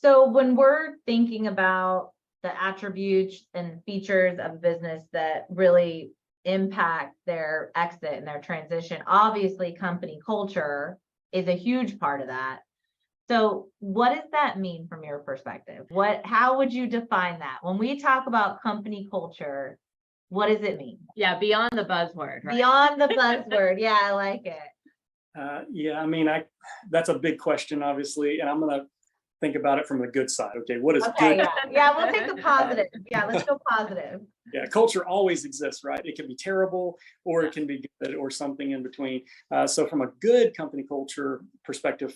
So when we're thinking about the attributes and features of a business that really impact their exit and their transition, obviously company culture is a huge part of that. So what does that mean from your perspective? How would you define that? When we talk about company culture, what does it mean? Yeah, beyond the buzzword. Right? Beyond the buzzword. Yeah, I like it. Yeah, I mean, that's a big question, obviously, and I'm going to think about it from the good side. Okay, what is good? Yeah, we'll take the positive. Yeah, let's go positive. Yeah, culture always exists, right? It can be terrible or it can be good or something in between. So from a good company culture perspective,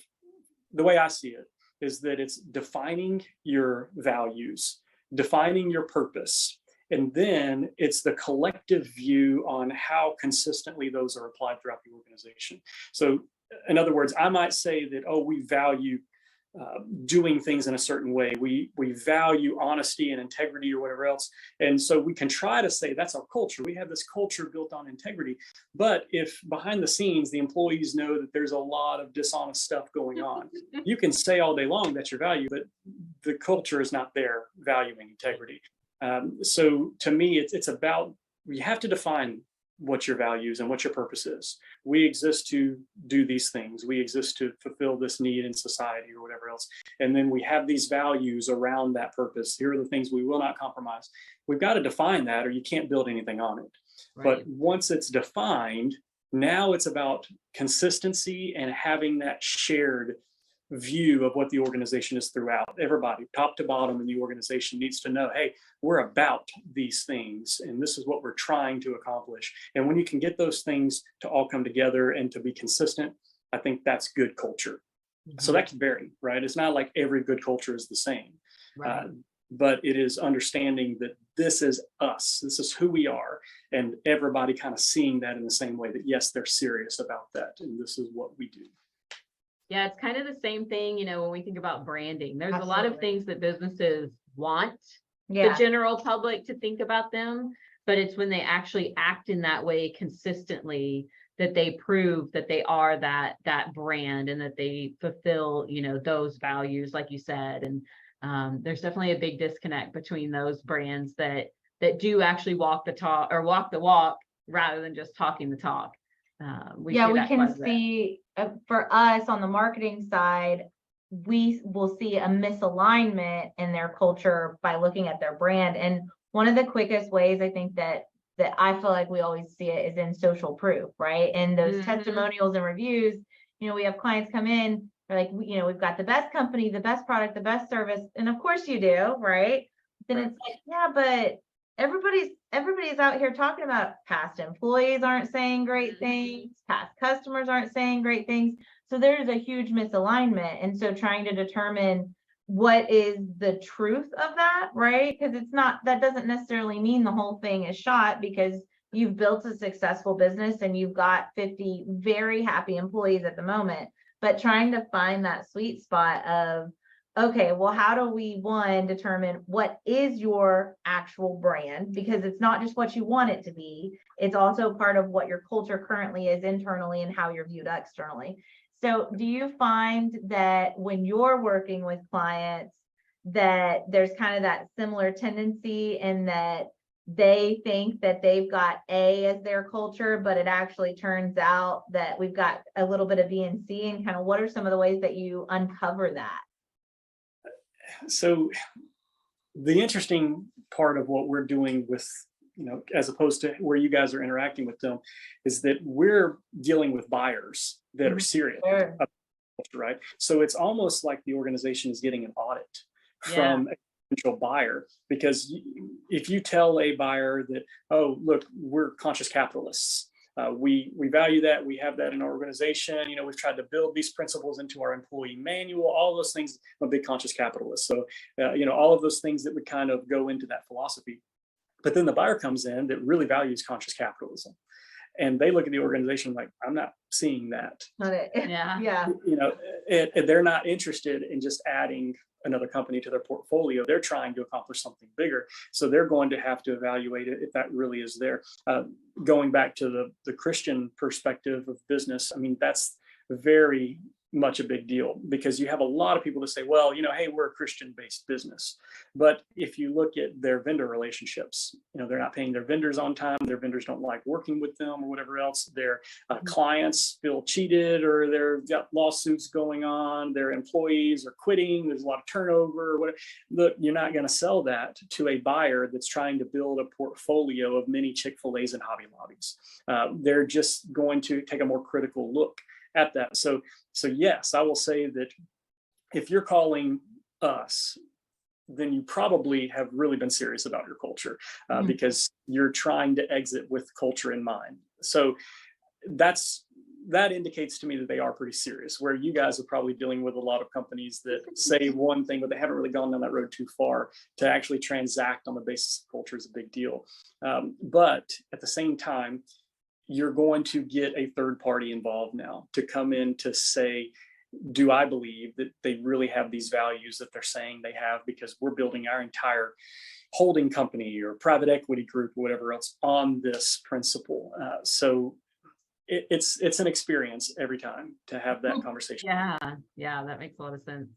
the way I see it is that it's defining your values, defining your purpose, and then it's the collective view on how consistently those are applied throughout the organization. So in other words, I might say that, oh, we value doing things in a certain way. We value honesty and integrity or whatever else. And so we can try to say that's our culture. We have this culture built on integrity. But if behind the scenes, the employees know that there's a lot of dishonest stuff going on, you can say all day long that's your value, but the culture is not there valuing integrity. So to me, it's about, you have to define what your values and what your purpose is. We exist to do these things. We exist to fulfill this need in society or whatever else. And then we have these values around that purpose. Here are the things we will not compromise. We've got to define that or you can't build anything on it. Right. But once it's defined, now it's about consistency and having that shared view of what the organization is throughout. Everybody, top to bottom in the organization, needs to know, hey, we're about these things and this is what we're trying to accomplish. And when you can get those things to all come together and to be consistent, I think that's good culture. Mm-hmm. So that can vary, right? It's not like every good culture is the same. Right. But it is understanding that this is us, this is who we are, and everybody kind of seeing that in the same way that, yes, they're serious about that and this is what we do. Yeah, it's kind of the same thing, when we think about branding. There's a lot of things that businesses want the general public to think about them, but it's when they actually act in that way consistently that they prove that they are that brand and that they fulfill, those values, like you said. And there's definitely a big disconnect between those brands that do actually walk the talk or walk the walk rather than just talking the talk. We can see for us on the marketing side, we will see a misalignment in their culture by looking at their brand. And one of the quickest ways I think that I feel like we always see it is in social proof, right? And those testimonials and reviews, we have clients come in, they're like, we've got the best company, the best product, the best service. And of course you do, right? Then it's like, yeah, but everybody's out here talking about past employees aren't saying great things, past customers aren't saying great things. So there's a huge misalignment. And so trying to determine what is the truth of that, right? Because that doesn't necessarily mean the whole thing is shot because you've built a successful business and you've got 50 very happy employees at the moment, but trying to find that sweet spot of, okay, well, how do we, determine what is your actual brand? Because it's not just what you want it to be. It's also part of what your culture currently is internally and how you're viewed externally. So do you find that when you're working with clients that there's kind of that similar tendency in that they think that they've got A as their culture, but it actually turns out that we've got a little bit of B and C, and kind of what are some of the ways that you uncover that? So the interesting part of what we're doing with, as opposed to where you guys are interacting with them, is that we're dealing with buyers that are serious about culture, right? So it's almost like the organization is getting an audit from a potential buyer, because if you tell a buyer that, oh, look, we're conscious capitalists, we value that. We have that in our organization. We've tried to build these principles into our employee manual, all those things. I'm a big conscious capitalist. So, all of those things that would kind of go into that philosophy. But then the buyer comes in that really values conscious capitalism. And they look at the organization like, I'm not seeing that. Not it. Yeah. They're not interested in just adding another company to their portfolio. They're trying to accomplish something bigger. So they're going to have to evaluate it if that really is there. Going back to the Christian perspective of business, I mean, that's very much a big deal, because you have a lot of people that say, well, hey, we're a Christian-based business. But if you look at their vendor relationships, they're not paying their vendors on time. Their vendors don't like working with them or whatever else. Their clients feel cheated, or they've got lawsuits going on. Their employees are quitting. There's a lot of turnover. Look, you're not going to sell that to a buyer that's trying to build a portfolio of many Chick-fil-A's and Hobby Lobbies. They're just going to take a more critical look at that. So yes, I will say that if you're calling us, then you probably have really been serious about your culture, because you're trying to exit with culture in mind. So that indicates to me that they are pretty serious, where you guys are probably dealing with a lot of companies that say one thing, but they haven't really gone down that road too far. To actually transact on the basis of culture is a big deal. But at the same time, you're going to get a third party involved now to come in to say, do I believe that they really have these values that they're saying they have? Because we're building our entire holding company or private equity group or whatever else on this principle. So it's an experience every time to have that conversation. Yeah, that makes a lot of sense.